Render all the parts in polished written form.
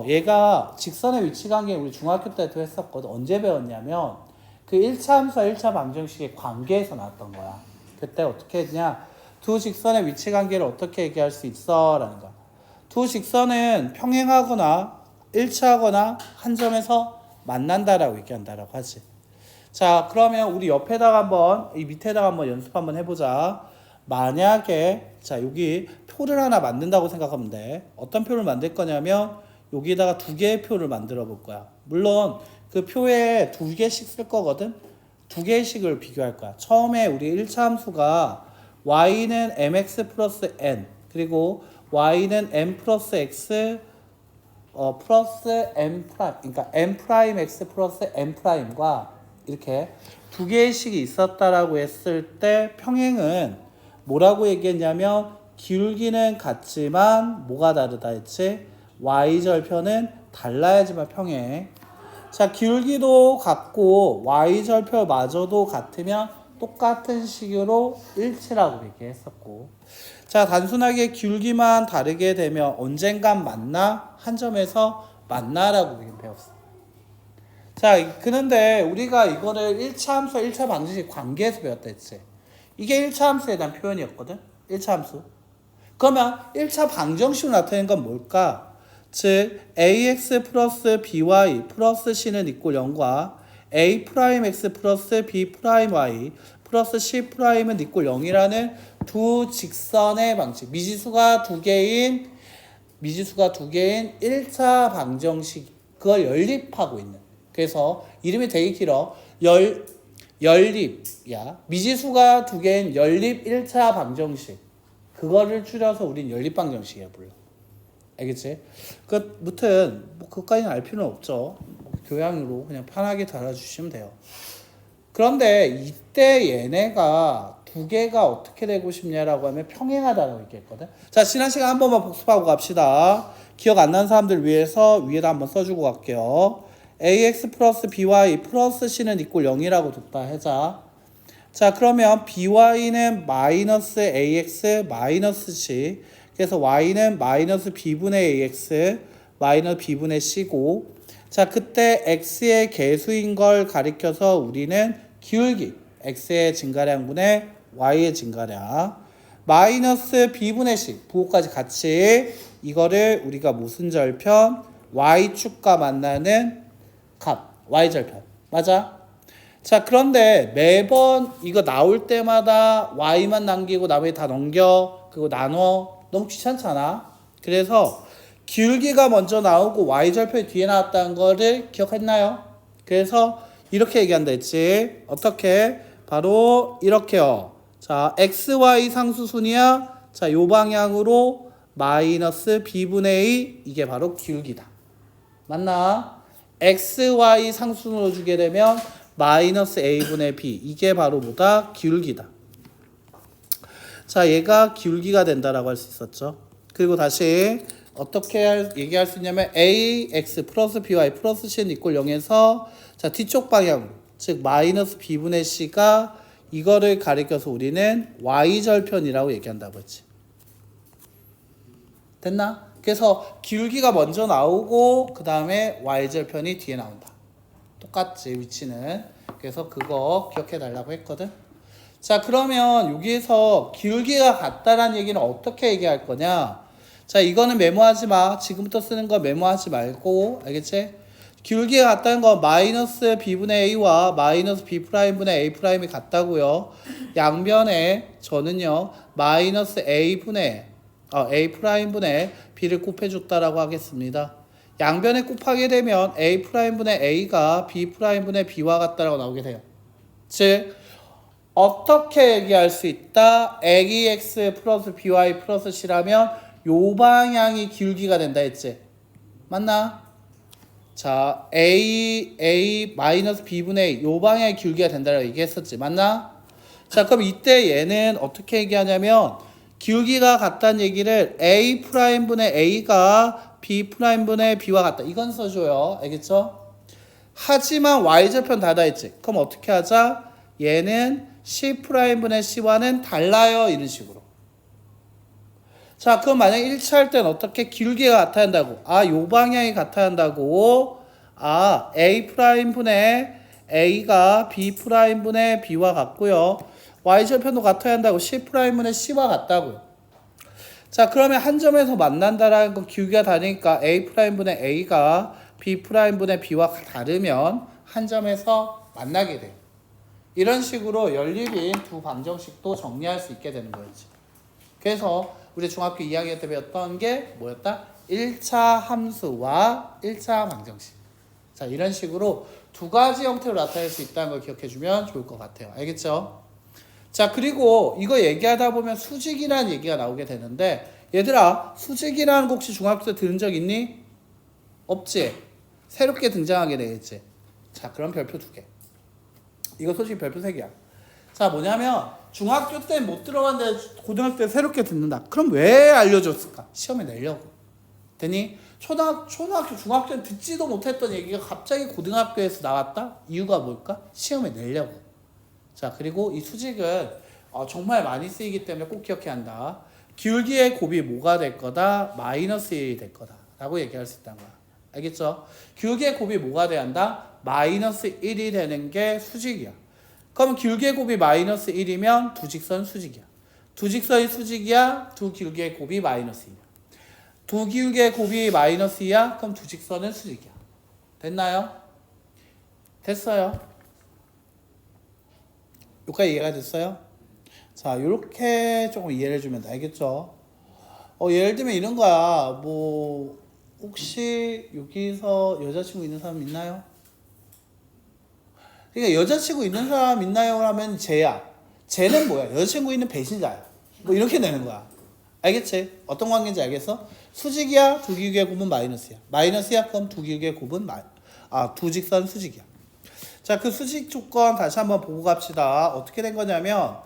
얘가 직선의 위치 관계 우리 중학교 때도 했었거든. 언제 배웠냐면 그 1차 함수와 1차 방정식의 관계에서 나왔던 거야. 그때 어떻게 했냐? 두 직선의 위치 관계를 어떻게 얘기할 수 있어? 라는 거야. 두 직선은 평행하거나 일치하거나 한 점에서 만난다라고 얘기한다라고 하지. 자, 그러면 우리 옆에다가 한번 이 밑에다가 한번 연습 한번 해보자. 만약에 자 여기 표를 하나 만든다고 생각하면 돼. 어떤 표를 만들 거냐면 여기다가 두 개의 표를 만들어 볼 거야. 물론 그 표에 두 개씩 쓸 거거든. 두 개씩을 비교할 거야. 처음에 우리 1차 함수가 y는 mx 플러스 n 그리고 y는 m 플러스 x 플러스 m 프라임 그러니까 m 프라임 x 플러스 m 프라임과 이렇게 두 개의 식이 있었다라고 했을 때 평행은 뭐라고 얘기했냐면 기울기는 같지만 뭐가 다르다 했지? y절편은 달라야지만 평행. 자, 기울기도 같고 y절편마저도 같으면 똑같은 식으로 일치라고 얘기했었고, 자 단순하게 기울기만 다르게 되면 언젠간 만나? 한 점에서 만나라고 배웠어. 자, 그런데 우리가 이거를 1차 함수와 1차 방정식 관계에서 배웠다 했지. 이게 1차 함수에 대한 표현이었거든. 1차 함수. 그러면 1차 방정식으로 나타내는 건 뭘까? 즉 ax 플러스 by 플러스 c는 이꼴 0과 a 프라임 x 플러스 b 프라임 y 플러스 c 프라임은 이꼴 0이라는 두 직선의 방식. 미지수가 두 개인 1차 방정식 그걸 연립하고 있는. 그래서 이름이 되게 길어. 연립이야. 미지수가 두 개인 연립 1차 방정식. 그거를 줄여서 우린 연립 방정식이야 불러. 알겠지? 무튼 그것까지는 알 필요는 없죠. 교양으로 그냥 편하게 달아주시면 돼요. 그런데 이때 얘네가 두 개가 어떻게 되고 싶냐라고 하면 평행하다고 얘기했거든. 자, 지난 시간 한 번만 복습하고 갑시다. 기억 안 나는 사람들 위해서 위에다 한번 써주고 갈게요. ax 플러스 by 플러스 c는 이꼴 0이라고 뒀다 하자. 자, 그러면 by는 마이너스 ax 마이너스 c. 그래서 y는 마이너스 b분의 ax 마이너스 b분의 c고, 자 그때 x의 개수인 걸 가리켜서 우리는 기울기 x의 증가량분의 y의 증가량 마이너스 b분의 c 부호까지 같이 이거를 우리가 무슨 절편? y축과 만나는 값 y절편. 맞아? 자, 그런데 매번 이거 나올 때마다 y만 남기고 나머지 다 넘겨 그리고 나눠 너무 귀찮잖아. 그래서 기울기가 먼저 나오고 y절편이 뒤에 나왔다는 거를 기억했나요? 그래서 이렇게 얘기한다 했지. 어떻게? 바로 이렇게요. 자, xy 상수순이야. 자, 요 방향으로 마이너스 b분의 a 이게 바로 기울기다. 맞나? xy 상수순으로 주게 되면 마이너스 a분의 b 이게 바로 뭐다? 기울기다. 자, 얘가 기울기가 된다라고 할 수 있었죠. 그리고 다시 어떻게 얘기할 수 있냐면 ax 플러스 by 플러스 c는 이꼴 0에서 자 뒤쪽 방향 즉 마이너스 b분의 c가 이거를 가리켜서 우리는 y절편이라고 얘기한다고 했지. 됐나? 그래서 기울기가 먼저 나오고 그 다음에 y절편이 뒤에 나온다. 똑같지 위치는. 그래서 그거 기억해 달라고 했거든. 자, 그러면 여기에서 기울기가 같다라는 얘기는 어떻게 얘기할 거냐? 자, 이거는 메모하지 마. 지금부터 쓰는 거 메모하지 말고, 알겠지? 기울기가 같다는 건 마이너스 b분의 a와 마이너스 b 프라임분의 a 프라임이 같다고요. 양변에 저는요 마이너스 a 프라임분의 b를 곱해줬다라고 하겠습니다. 양변에 곱하게 되면 a 프라임분의 a가 b 프라임분의 b와 같다라고 나오게 돼요. 즉 어떻게 얘기할 수 있다? ax 플러스 by 플러스 c라면 요 방향이 기울기가 된다 했지. 맞나? 자, a 마이너스 b분의 a 요 방향이 기울기가 된다라고 얘기했었지. 맞나? 자, 그럼 이때 얘는 어떻게 얘기하냐면 기울기가 같다는 얘기를 a 프라임분의 a가 b 프라임분의 b와 같다. 이건 써줘요. 알겠죠? 하지만 y절편 다르다 했지. 그럼 어떻게 하자? 얘는 c 프라임분의 c와는 달라요. 이런 식으로. 자, 그럼 만약 1차 할 때는 어떻게 길게 같아야 한다고? 아, 요 방향이 같아야 한다고. 아, A 프라임 분의 A가 B 프라임 분의 B와 같고요. Y절편도 같아야 한다고. C 프라임 분의 C와 같다고. 자, 그러면 한 점에서 만난다라는 건 기울기가 다르니까 A 프라임 분의 A가 B 프라임 분의 B와 다르면 한 점에서 만나게 돼요. 이런 식으로 연립인 두 방정식도 정리할 수 있게 되는 거였지. 그래서 우리 중학교 2학년 때 배웠던 게 뭐였다? 1차 함수와 1차 방정식. 자, 이런 식으로 두 가지 형태로 나타낼 수 있다는 걸 기억해주면 좋을 것 같아요. 알겠죠? 자, 그리고 이거 얘기하다 보면 수직이라는 얘기가 나오게 되는데, 얘들아, 수직이라는 거 혹시 중학교 때 들은 적 있니? 없지? 새롭게 등장하게 되겠지? 자, 그럼 별표 2개. 이거 솔직히 별표 3개야. 자, 뭐냐면 중학교 때 못 들어봤는데 고등학교 때 새롭게 듣는다. 그럼 왜 알려줬을까? 시험에 내려고. 되니 초등학교, 중학교 때 듣지도 못했던 얘기가 갑자기 고등학교에서 나왔다? 이유가 뭘까? 시험에 내려고. 자, 그리고 이 수직은 정말 많이 쓰이기 때문에 꼭 기억해야 한다. 기울기의 곱이 뭐가 될 거다? 마이너스 1이 될 거다 라고 얘기할 수 있다는 거야. 알겠죠? 기울기의 곱이 뭐가 돼야 한다? 마이너스 1이 되는 게 수직이야. 그럼 기울기의 곱이 마이너스 1이면 두 직선 수직이야. 두 직선이 수직이야? 두 기울기의 곱이 마이너스 2야. 두 기울기의 곱이 마이너스 2야? 그럼 두 직선은 수직이야. 됐나요? 됐어요. 여기까지 이해가 됐어요? 자, 이렇게 조금 이해를 해주면 알겠죠? 예를 들면 이런 거야. 뭐 혹시 여기서 여자친구 있는 사람 있나요? 그러니까 여자친구 있는 사람 있나요? 하면 쟤야. 쟤는 뭐야? 여자친구 있는 배신자야. 뭐 이렇게 되는 거야. 알겠지? 어떤 관계인지 알겠어? 수직이야? 두 기울기의 곱은 마이너스야. 마이너스야? 그럼 두 기울기의 곱은 두 직선 수직이야. 자, 그 수직 조건 다시 한번 보고 갑시다. 어떻게 된 거냐면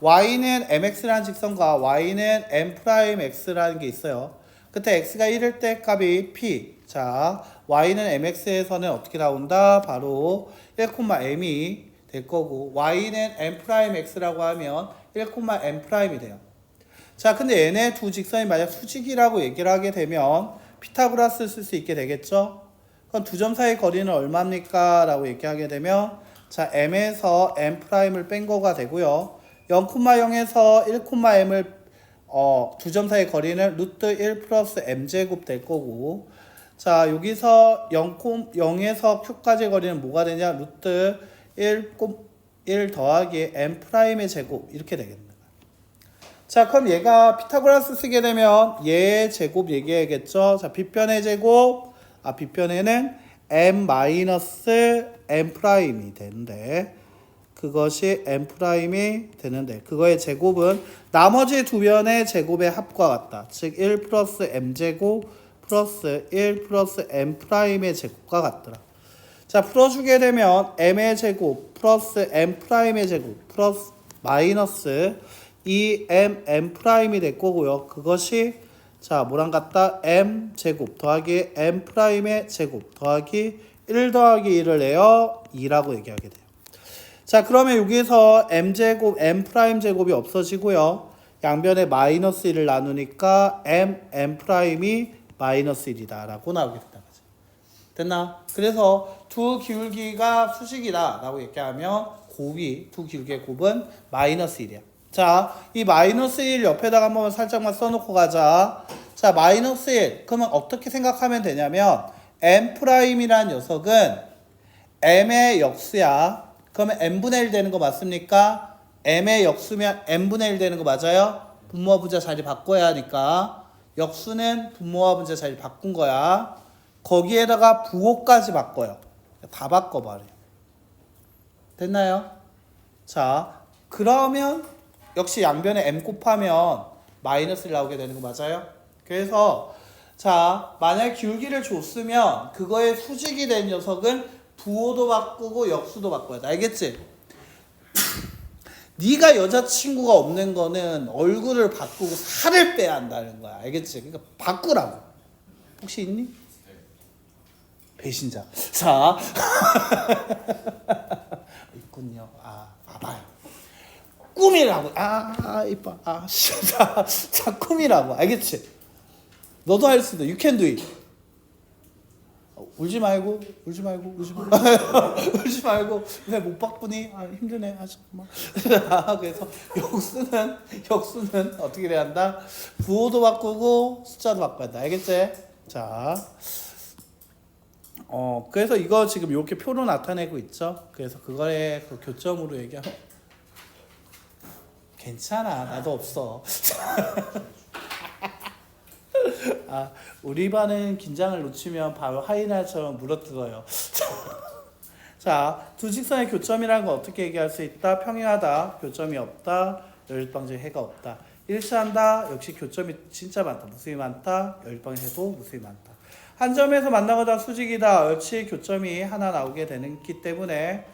y는 mx라는 직선과 y는 m'x라는 게 있어요. 그때 x가 1일 때 값이 p. 자, y는 mx에서는 어떻게 나온다? 바로 1,m이 될 거고 y는 m'x라고 하면 1,m'이 돼요. 자, 근데 얘네 두 직선이 만약 수직이라고 얘기를 하게 되면 피타고라스를 쓸 수 있게 되겠죠? 그럼 두 점 사이 거리는 얼마입니까? 라고 얘기하게 되면 자, m에서 m'을 뺀 거가 되고요. 0,0에서 1,m을 두 점 사이 거리는 루트 1 플러스 m제곱 될 거고, 자, 여기서 0에서 q까지 거리는 뭐가 되냐? 루트 1 더하기 m'의 제곱 이렇게 되겠네. 자, 그럼 얘가 피타고라스 쓰게 되면 얘의 제곱 얘기해야겠죠? 자, 빗변의 제곱, 빗변에는 m-m'이 되는데, 그것이 m'이 되는데, 그거의 제곱은 나머지 두 변의 제곱의 합과 같다. 즉, 1 플러스 m제곱 플러스 1 플러스 m'의 제곱과 같더라. 자, 풀어주게 되면 m의 제곱 플러스 m'의 제곱 플러스 마이너스 2m'i 될 거고요. 그것이 자, 뭐랑 같다? m제곱 더하기 m'의 제곱 더하기 1 더하기 1을 내어 2라고 얘기하게 돼요. 자, 그러면 여기서 m제곱, m'제곱이 없어지고요. 양변에 마이너스 1을 나누니까 m'이 마이너스 1이다 라고 나오게 된다. 됐나? 그래서 두 기울기가 수직이다 라고 얘기하면 두 기울기의 곱은 마이너스 1이야. 자, 이 마이너스 1 옆에다가 한번 살짝만 써놓고 가자. 자, 마이너스 1. 그러면 어떻게 생각하면 되냐면 m'이라는 녀석은 m의 역수야. 그러면 n분의 1 되는 거 맞습니까? m의 역수면 n분의 1 되는 거 맞아요? 분모와 분자 자리 바꿔야 하니까 역수는 분모와 분자 자리 바꾼 거야. 거기에다가 부호까지 바꿔요. 다 바꿔버려요. 됐나요? 자, 그러면 역시 양변에 m 곱하면 마이너스를 나오게 되는 거 맞아요? 그래서 자, 만약 기울기를 줬으면 그거의 수직이 된 녀석은 부호도 바꾸고 역수도 바꿔야 돼. 알겠지? 네가 여자친구가 없는 거는 얼굴을 바꾸고 살을 빼야 한다는 거야. 알겠지? 그러니까 바꾸라고. 혹시 있니? 배신자. 자, 있군요. 봐봐요. 꿈이라고. 이뻐. 자, 꿈이라고. 알겠지? 너도 할 수 있어. You can do it. 울지 말고. 울지 말고. 왜 못 바꾸니? 힘드네. 잠깐만. 그래서 역수는 어떻게 돼야 한다? 부호도 바꾸고 숫자도 바꿔야 한다. 알겠지? 자. 그래서 이거 지금 이렇게 표로 나타내고 있죠. 그래서 그거에 그 교점으로 얘기하면 괜찮아. 나도 없어. 우리 반은 긴장을 놓치면 바로 하이나처럼 물어뜯어요. 자, 두 직선의 교점이라는 건 어떻게 얘기할 수 있다? 평행하다. 교점이 없다. 연립방정의 해가 없다. 일치한다. 역시 교점이 진짜 많다. 무수히 많다. 연립방정의 해도 무수히 많다. 한 점에서 만나거나 수직이다. 역시 교점이 하나 나오게 되기 때문에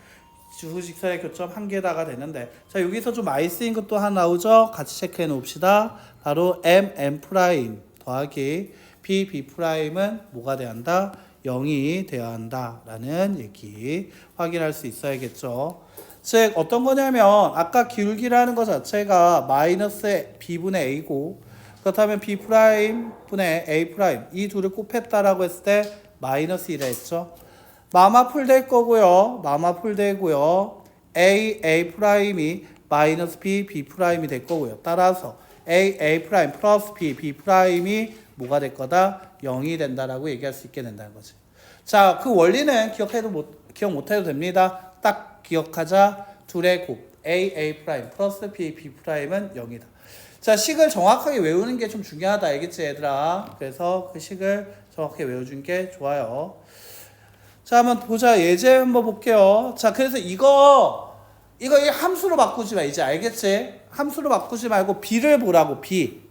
두 직선의 교점 한 개다가 되는데, 자, 여기서 좀 많이 쓰인 것도 하나 나오죠. 같이 체크해 놓읍시다. 바로 M 프라임 더하기 B 프라임은 뭐가 돼야 한다? 0이 돼야 한다라는 얘기 확인할 수 있어야겠죠. 즉 어떤 거냐면 아까 기울기라는 것 자체가 마이너스 B분의 A고, 그렇다면 B 프라임 분의 A 프라임 이 둘을 곱했다라고 했을 때 마이너스 1을 했죠. 마마풀 될 거고요. 마마풀 되고요. A 프라임이 마이너스 B 프라임이 될 거고요. 따라서 A 프라임 플러스 B 프라임이 뭐가 될 거다? 0이 된다라고 얘기할 수 있게 된다는 거지. 자, 그 원리는 기억 못해도 됩니다. 딱 기억하자. 둘의 곱 A 프라임 플러스 B 프라임은 0이다. 자, 식을 정확하게 외우는 게 좀 중요하다. 알겠지, 얘들아? 그래서 그 식을 정확하게 외워준 게 좋아요. 자, 한번 보자. 예제 한번 볼게요. 자, 그래서 이거 함수로 바꾸지 마. 이제 알겠지? 함수로 바꾸지 말고 B를 보라고. B.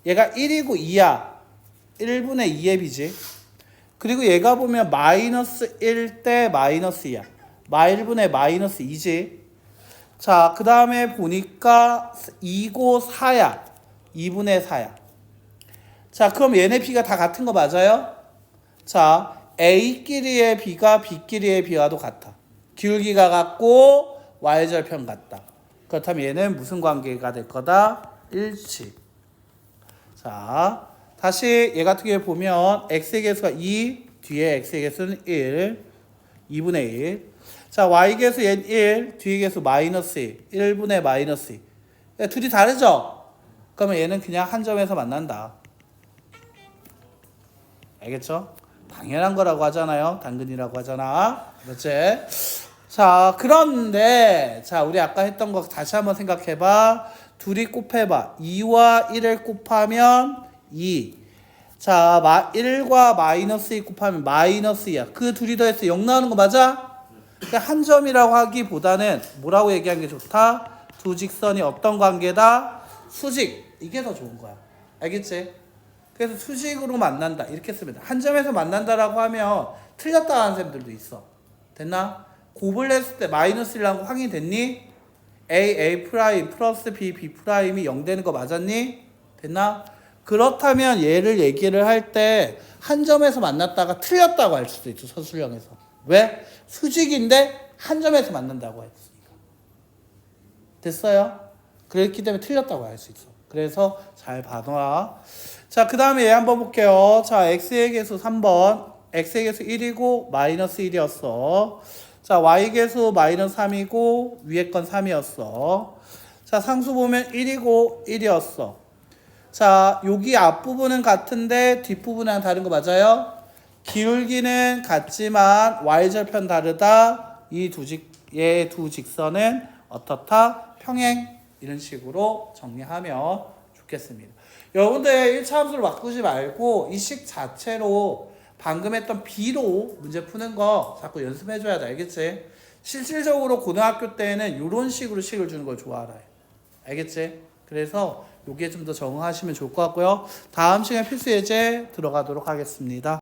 얘가 1이고 2야. 1분의 2의 B지. 그리고 얘가 보면 마이너스 1 대 마이너스 2야. 1분의 마이너스 2지. 자, 그 다음에 보니까 2고 4야. 2분의 4야. 자, 그럼 얘네 B가 다 같은 거 맞아요? 자, A끼리의 B가 B끼리의 B와도 같아. 기울기가 같고 Y절편 같다. 그렇다면 얘는 무슨 관계가 될 거다? 일치. 자, 다시 얘 같은 경우에 보면 X의 개수가 2, 뒤에 X의 개수는 1, 2분의 1. 자, Y 개수 얘는 1, 뒤에 개수 마이너스 1, 1분의 마이너스 2. 둘이 다르죠? 그러면 얘는 그냥 한 점에서 만난다. 알겠죠? 당연한 거라고 하잖아요. 당근이라고 하잖아. 그렇지? 자, 그런데 자, 우리 아까 했던 거 다시 한번 생각해봐. 둘이 곱해봐. 2와 1을 곱하면 2. 자, 1과 마이너스 2 곱하면 마이너스 2야. 그 둘이 더해서 0 나오는 거 맞아? 그러니까 한 점이라고 하기보다는 뭐라고 얘기하는 게 좋다? 두 직선이 어떤 관계다? 수직. 이게 더 좋은 거야. 알겠지? 그래서 수직으로 만난다. 이렇게 쓰면 돼. 한 점에서 만난다라고 하면 틀렸다 하는 사람들도 있어. 됐나? 곱을 했을 때 마이너스 1라고 확인이 됐니? A 프라임 플러스 B 프라임이 0 되는 거 맞았니? 됐나? 그렇다면 얘를 얘기를 할 때 한 점에서 만났다가 틀렸다고 할 수도 있어. 서술형에서. 왜? 수직인데 한 점에서 만난다고 했으니까. 됐어요? 그랬기 때문에 틀렸다고 할 수 있어. 그래서 잘 봐놔. 자, 그 다음에 얘 한번 볼게요. 자, X의 개수 3번. X의 개수 1이고 마이너스 1이었어. 자, Y 개수 마이너스 3이고 위에 건 3이었어. 자, 상수 보면 1이고 1이었어. 자, 여기 앞부분은 같은데 뒷부분은 다른 거 맞아요? 기울기는 같지만 Y절편 다르다. 얘 두 직선은 어떻다? 평행. 이런 식으로 정리하면 좋겠습니다. 여러분들 1차 함수를 바꾸지 말고 이 식 자체로 방금 했던 B로 문제 푸는 거 자꾸 연습해줘야 돼. 알겠지? 실질적으로 고등학교 때는 이런 식으로 식을 주는 걸 좋아하라. 알겠지? 그래서 여기에 좀 더 적응하시면 좋을 것 같고요. 다음 시간 필수 예제 들어가도록 하겠습니다.